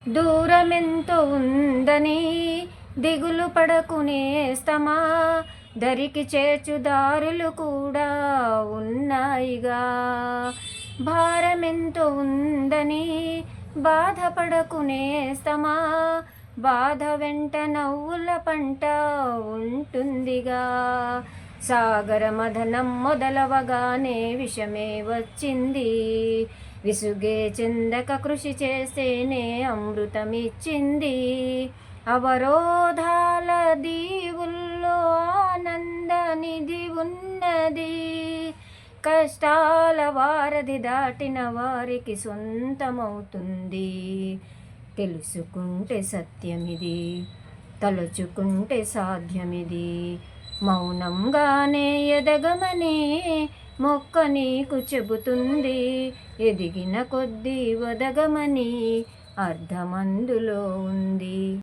దూరమెంతో ఉందని దిగులు పడకునేస్తమా, దరికి చేర్చుదారులు కూడా ఉన్నాయిగా. భారమెంతో ఉందని బాధపడకునేస్తమా, బాధ వెంట నవ్వుల పంట ఉంటుందిగా. సాగర మదనం మొదలవగానే విషమే వచ్చింది, విసుగే చెందక కృషి చేస్తేనే అమృతమిచ్చింది. అవరోధాల దీవుల్లో ఆనంద నిధి ఉన్నది, కష్టాల వారధి దాటిన వారికి సొంతమవుతుంది. తెలుసుకుంటే సత్యమిది, తలుచుకుంటే సాధ్యమిది. మౌనంగానే ఎదగమని మొక్క నీకు చెబుతుంది, ఎదిగిన కొద్దీ వదగమని అర్థమందులో ఉంది.